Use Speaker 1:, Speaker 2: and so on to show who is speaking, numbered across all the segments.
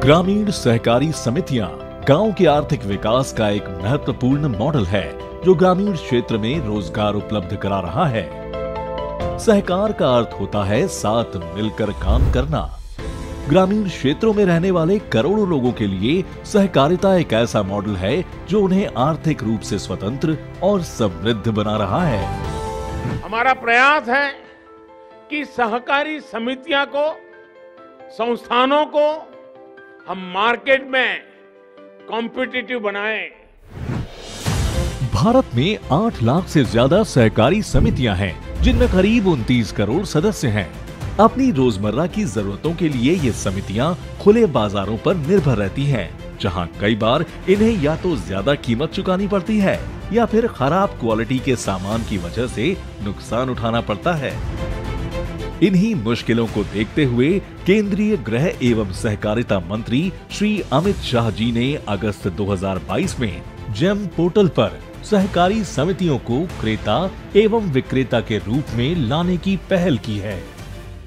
Speaker 1: ग्रामीण सहकारी समितियां गांव के आर्थिक विकास का एक महत्वपूर्ण मॉडल है जो ग्रामीण क्षेत्र में रोजगार उपलब्ध करा रहा है। सहकार का अर्थ होता है साथ मिलकर काम करना। ग्रामीण क्षेत्रों में रहने वाले करोड़ों लोगों के लिए सहकारिता एक ऐसा मॉडल है जो उन्हें आर्थिक रूप से स्वतंत्र और समृद्ध बना रहा है।
Speaker 2: हमारा प्रयास है कि सहकारी समितियां को, संस्थानों को हम मार्केट में कॉम्पिटिटिव बनाएं।
Speaker 1: भारत में 8 लाख से ज्यादा सहकारी समितियां हैं, जिनमें करीब 29 करोड़ सदस्य हैं। अपनी रोजमर्रा की जरूरतों के लिए ये समितियां खुले बाजारों पर निर्भर रहती हैं, जहां कई बार इन्हें या तो ज्यादा कीमत चुकानी पड़ती है या फिर खराब क्वालिटी के सामान की वजह से नुकसान उठाना पड़ता है। इन्हीं मुश्किलों को देखते हुए केंद्रीय गृह एवं सहकारिता मंत्री श्री अमित शाह जी ने अगस्त 2022 में जेम पोर्टल पर सहकारी समितियों को क्रेता एवं विक्रेता के रूप में लाने की पहल की है।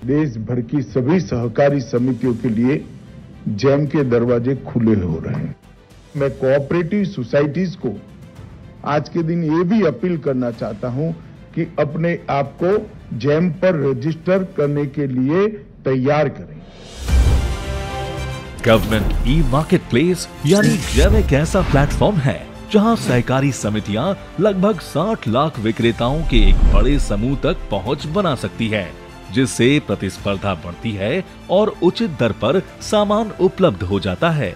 Speaker 3: देश भर की सभी सहकारी समितियों के लिए जेम के दरवाजे खुले हो रहे हैं। मैं कोऑपरेटिव सोसाइटीज को आज के दिन ये भी अपील करना चाहता हूं कि अपने आप को जेम पर रजिस्टर करने के लिए तैयार करें।
Speaker 1: गवर्नमेंट ई मार्केट प्लेस यानी जेम एक ऐसा प्लेटफॉर्म है जहां सहकारी समितियां लगभग 60 लाख विक्रेताओं के एक बड़े समूह तक पहुंच बना सकती है, जिससे प्रतिस्पर्धा बढ़ती है और उचित दर पर सामान उपलब्ध हो जाता है।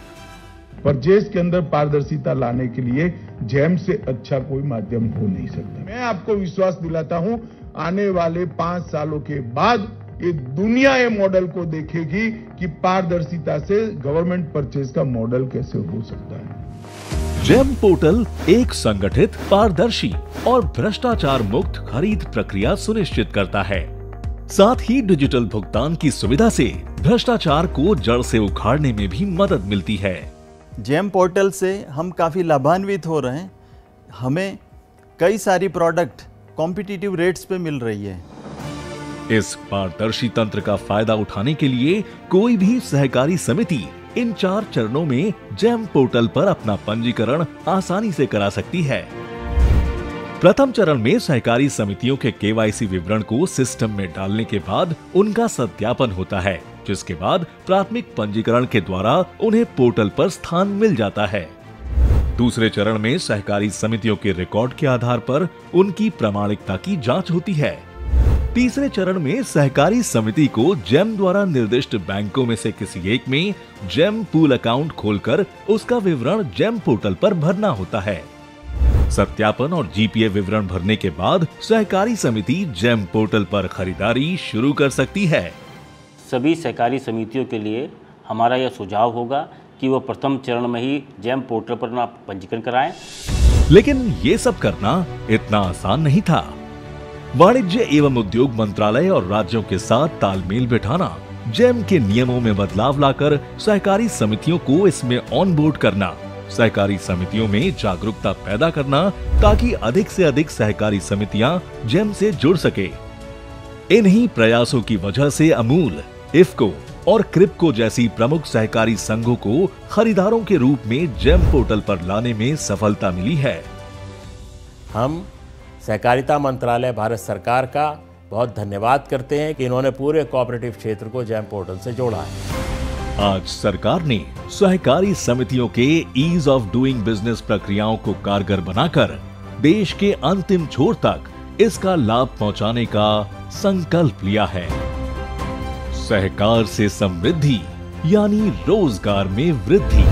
Speaker 3: परचेज के अंदर पारदर्शिता लाने के लिए जेम से अच्छा कोई माध्यम हो नहीं सकता। मैं आपको विश्वास दिलाता हूं, आने वाले 5 सालों के बाद ये दुनिया ये मॉडल को देखेगी कि पारदर्शिता से गवर्नमेंट परचेज का मॉडल कैसे हो सकता है।
Speaker 1: जेम पोर्टल एक संगठित, पारदर्शी और भ्रष्टाचार मुक्त खरीद प्रक्रिया सुनिश्चित करता है। साथ ही डिजिटल भुगतान की सुविधा से भ्रष्टाचार को जड़ से उखाड़ने में भी मदद मिलती है।
Speaker 4: जेम पोर्टल से हम काफ़ी लाभान्वित हो रहे हैं। हमें कई सारी प्रोडक्ट कॉम्पिटिटिव रेट्स पे मिल रही है।
Speaker 1: इस पारदर्शी तंत्र का फायदा उठाने के लिए कोई भी सहकारी समिति इन 4 चरणों में जेम पोर्टल पर अपना पंजीकरण आसानी से करा सकती है। प्रथम चरण में सहकारी समितियों के केवाईसी विवरण को सिस्टम में डालने के बाद उनका सत्यापन होता है, जिसके बाद प्राथमिक पंजीकरण के द्वारा उन्हें पोर्टल पर स्थान मिल जाता है। दूसरे चरण में सहकारी समितियों के रिकॉर्ड के आधार पर उनकी प्रामाणिकता की जांच होती है। तीसरे चरण में सहकारी समिति को जेम द्वारा निर्दिष्ट बैंकों में से किसी एक में जेम पूल अकाउंट खोलकर उसका विवरण जेम पोर्टल पर भरना होता है। सत्यापन और जीपीए विवरण भरने के बाद सहकारी समिति जेम पोर्टल पर खरीदारी शुरू कर सकती है।
Speaker 5: सभी सहकारी समितियों के लिए हमारा यह सुझाव होगा कि वो प्रथम चरण में ही जेम पोर्टल पर अपना पंजीकरण कराएं।
Speaker 1: लेकिन ये सब करना इतना आसान नहीं था। वाणिज्य एवं उद्योग मंत्रालय और राज्यों के साथ तालमेल बिठाना, जेम के नियमों में बदलाव लाकर सहकारी समितियों को इसमें ऑन बोर्ड करना, सहकारी समितियों में जागरूकता पैदा करना ताकि अधिक से अधिक सहकारी समितियां जेम से जुड़ सके। इन्हीं प्रयासों की वजह से अमूल, इफ्को और क्रिप्को जैसी प्रमुख सहकारी संघों को खरीदारों के रूप में जेम पोर्टल पर लाने में सफलता मिली है।
Speaker 6: हम सहकारिता मंत्रालय भारत सरकार का बहुत धन्यवाद करते हैं कि इन्होंने पूरे कोऑपरेटिव क्षेत्र को जेम पोर्टल से जोड़ा है।
Speaker 1: आज सरकार ने सहकारी समितियों के ईज ऑफ डूइंग बिजनेस प्रक्रियाओं को कारगर बनाकर देश के अंतिम छोर तक इसका लाभ पहुंचाने का संकल्प लिया है। सहकार से समृद्धि यानी रोजगार में वृद्धि।